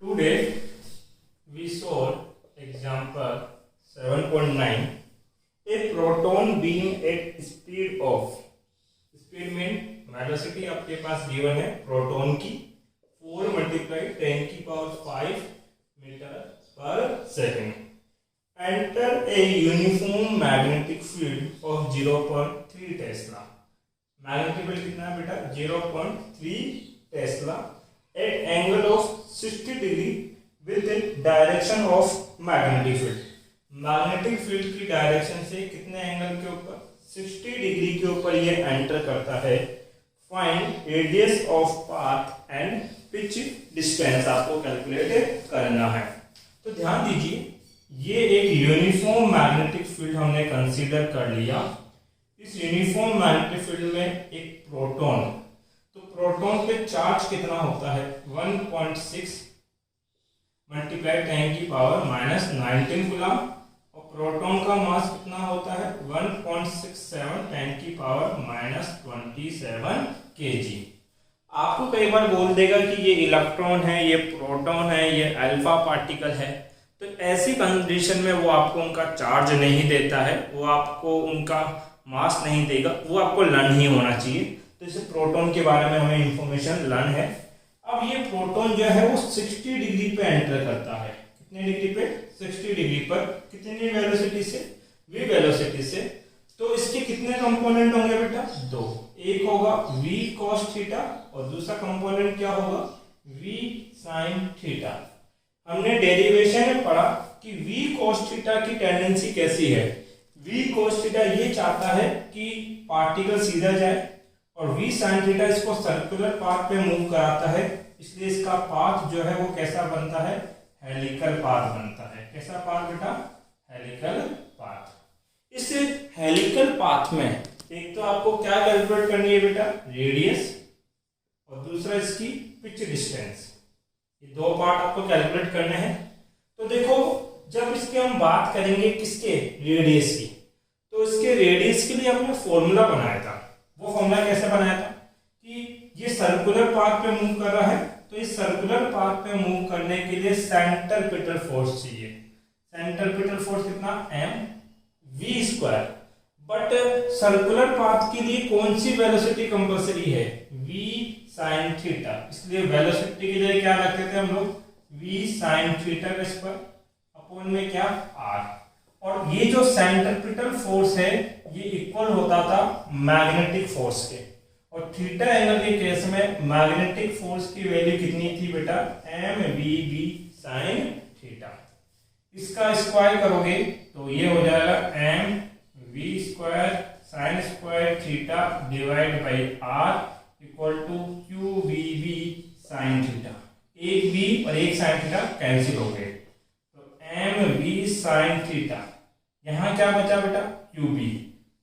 Today we solve example 7.9. A proton beam at speed of speed mean velocity आपके पास given है proton की 4 multiplied 10 की power 5 metre पर second. Enter a uniform magnetic field of 0.3 Tesla. Magnetic field कितना है बेटा? 0.3 Tesla at angle of 60 degree with the direction of magnetic field. Magnetic field की direction से कितने एंगल के ऊपर? 60 डिग्री के ऊपर ये एंटर करता है. Find radius of path and pitch distance आपको कैलकुलेट करना है. तो ध्यान दीजिए, ये एक यूनिफॉर्म मैग्नेटिक फील्ड हमने कंसीडर कर लिया. इस यूनिफॉर्म मैग्नेटिक फील्ड में एक प्रोटॉन, तो प्रोटॉन पे चार्ज कितना होता है? 1.6 मल्टीप्लाई 10 की पावर माइनस 19 गुलाम. और प्रोटॉन का मास कितना होता है? 1.67 10 की पावर माइनस 27 kg. आपको कई बार बोल देगा कि ये इलेक्ट्रॉन है, ये प्रोटॉन है, ये अल्फा पार्टिकल है. तो ऐसी कंडीशन में वो आपको उनका चार्ज नहीं देता है, वो आपको उनका मास नहीं देगा, वो आपको लर्न ही होना चाहिए. तो इसे प्रोटॉन के बारे में हमें इंफॉर्मेशन लर्न है. अब ये प्रोटॉन जो है वो 60 डिग्री पे एंटर करता है. कितने डिग्री पे? 60 डिग्री पर. कितनी वेलोसिटी से? v वेलोसिटी से. तो इसके कितने कंपोनेंट होंगे बेटा? दो. एक होगा v cos थीटा और दूसरा कंपोनेंट क्या होगा? v sin theta. हमने डेरिवेशन में पढ़ा कि v cos थीटा की टेंडेंसी कैसी है. v cos थीटा ये चाहता है कि पार्टिकल सीधा जाए और v sin थीटा इसको सर्कुलर पाथ पे मूव कराता है. इसलिए इसका पाथ जो है वो कैसा बनता है? हेलिकल पाथ बनता है. कैसा पाथ बेटा? Helical path. इस हेलिकल पाथ में एक तो आपको क्या कैलकुलेट करनी है बेटा? रेडियस, और दूसरा इसकी पिच डिस्टेंस. ये दो पार्ट आपको कैलकुलेट करने हैं. तो देखो, जब इसकी हम बात करेंगे किसके? रेडियस की. तो इसके रेडियस के लिए हमने फॉर्मूला बनाया था. वो फॉर्मूला कैसे बनाया था कि ये सर्कुलर पाथ पे मूव कर रहा है, तो इस सर्कुलर पाथ पे मूव करने के लिए सेंट्रीपिटल फोर्स चाहिए. सेंट्रीपिटल फोर्स कितना? mv². बट सर्कुलर पाथ के लिए कौन सी वेलोसिटी कंपल्सरी है? v sin theta. इसलिए वेलोसिटी के लिए क्या रखते थे हम लोग? v sin थीटा के पर अपॉन में क्या? r. और ये जो सेंट्रीपिटल फोर्स है ये इक्वल होता था मैग्नेटिक फोर्स के. और थीटा एंगल के केस में मैग्नेटिक फोर्स की वैल्यू कितनी थी बेटा? mvv sin theta. इसका स्क्वायर करोगे तो ये हो जाएगा mv² sin square theta divide by r equal to qvv sin theta. एक v और एक sin थीटा कैंसिल हो गए, तो mv sin थीटा. यहाँ क्या बचा बेटा? qb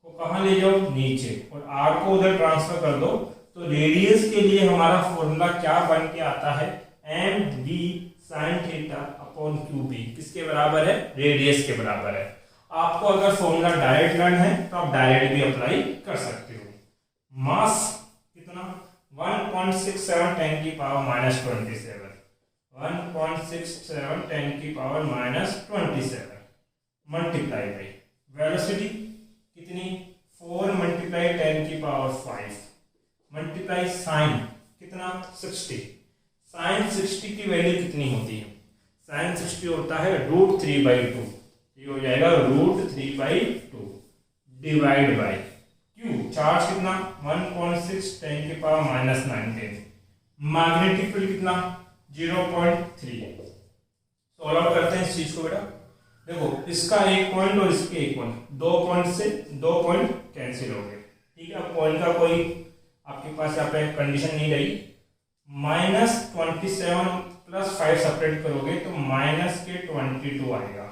को कहाँ ले जाओ? नीचे. और r को उधर ट्रांसफर कर दो. तो रेडियस के लिए हमारा फॉर्मूला क्या बन के आता है? mv sin theta upon qb. किसके बराबर है? रेडियस के बराबर है. आपको अगर फॉर्मूला डायरेक्ट लर्न है तो आप डायरेक्ट भी अप्लाई कर सकते हो. मास कितना? 1.67 10 की पावर माइनस 27. 1.67 10 की power minus 27 multiply by velocity कितनी? 4 मल्टीप्लाई 10 की पावर 5 मल्टीप्लाई साइन कितना? 60. साइन 60 की वैल्यू कितनी होती है? साइन 60 होता है √3/2. ये हो जाएगा √3/2 डिवाइड बाई क्यू. चार्ज कितना? 1.6 10 की पावर माइनस 19. मैग्नेटिक फील्ड कितना? 0.3. सॉल्व करते हैं इस चीज को बेटा. देखो, इसका एक पॉइंट और इसके एक पॉइंट, 2 पॉइंट से 2 पॉइंट कैंसिल हो गए. ठीक है. अब पॉइंट का कोई आपके पास यहाँ पे कंडीशन नहीं रही. -27 प्लस 5 सेपरेट करोगे तो माइनस के 22 आएगा.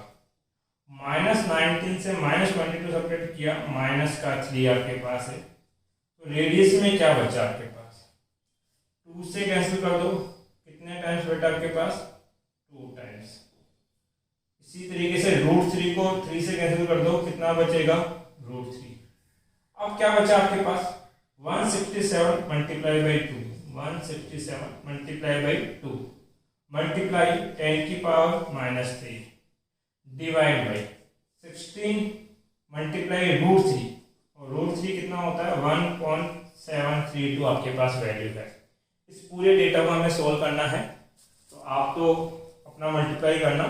-19 से -22 सेपरेट किया, माइनस का 3 आपके पास है. तो रेडियस में क्या बचा आपके पास? 2 से कैंसिल कर दो. कितने टाइम्स बेटा आपके पास? 2 टाइम्स. इसी तरीके से √3 को 3 से कैंसिल कर दो. कितना बचेगा? √3. अब क्या बचा आपके पास? 167 multiply by 2. 167 multiply by 2 multiply 10 की power minus 3 divide by 16 multiply root 3, और रूट 3 कितना होता है 1.732 आपके पास वैल्यू है। इस पूरे डेटा को हमें सोल्व करना है, तो आप तो अपना मल्टीप्लाई करना,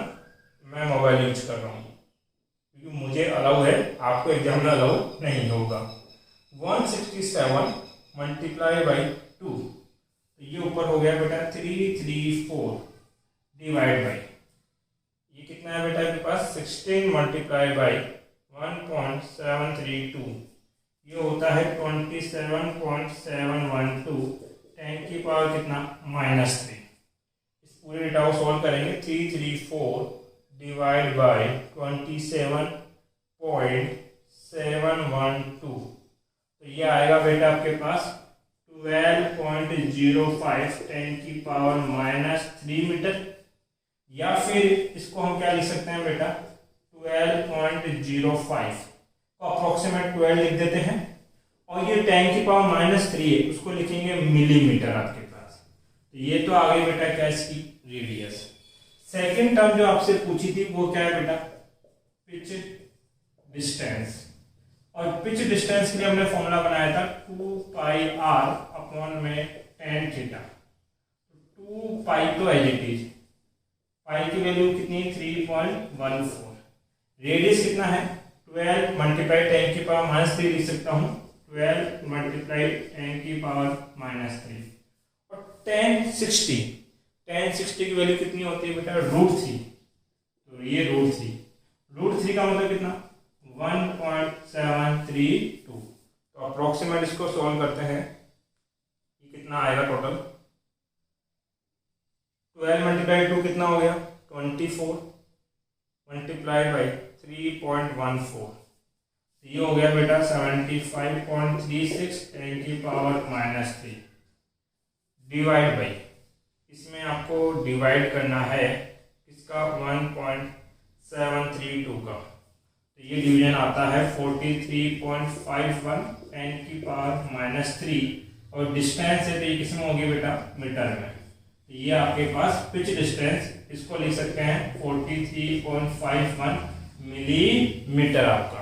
मैं मोबाइल यूज कर रहा हूँ क्योंकि मुझे अलाउ है, आपको एग्जाम में अलाउ नहीं होगा। 167 मल्टीप्लाई बाई 2, तो ये ऊपर हो गया बेटा 334 डिवाइड बाई, ये कितना है बेटा आपके पास 16 मल्टीप्लाई बाई 1.732, ये होता है 27.712 10 की पावर कितना माइनस 3। इस पूरे डेटा को सॉल्व करेंगे, 334 डिवाइड बाई 27.712, तो ये आएगा बेटा आपके पास 12.05 10 की पावर माइनस 3 मीटर, या फिर इसको हम क्या लिख सकते हैं बेटा 12.05 को अप्रोक्सीमेट 12 लिख देते हैं, और ये 10 की पावर माइनस 3 है, उसको लिखेंगे मिलीमीटर आपके पास। तो ये तो आ गई बेटा क्या इसकी रेडियस। सेकेंड टर्म जो आपसे पूछी थी वो क्या है बेटा पिच डिस्टेंस, और पिच डिस्टेंस के लिए हमने फॉर्मूला बनाया था 2 पाई r अपॉन में tan थीटा। 2 पाई तो एज इट इज, पाई की वैल्यू कितनी 3.14, रेडियस कितना है 12 मल्टीप्लाई 10 की पावर माइनस 3 लिख सकता हूँ, 12 मल्टीप्लाई 10 की पावर माइनस 3, और tan 60 की वैल्यू कितनी होती है बेटा √3, तो ये √3 का मतलब कितना 1.732, तो अप्रोक्सीमेट इसको सॉल्व करते हैं, ये कितना आएगा टोटल 12 मल्टीप्लाई 2 कितना हो गया 24 मल्टीप्लाई बाई 3.14, ये हो गया बेटा 75.36 10 की पावर माइनस 3 डिवाइड बाई, इसमें आपको डिवाइड करना है इसका 1.732 का, तो ये डिवीजन आता है 43.51 10 की पावर माइनस 3, और डिस्टेंस है तो ये किसमें होगी बेटा मीटर में, तो ये आपके पास पिच डिस्टेंस, इसको लिख सकते हैं 43.51 मिलीमीटर आपका।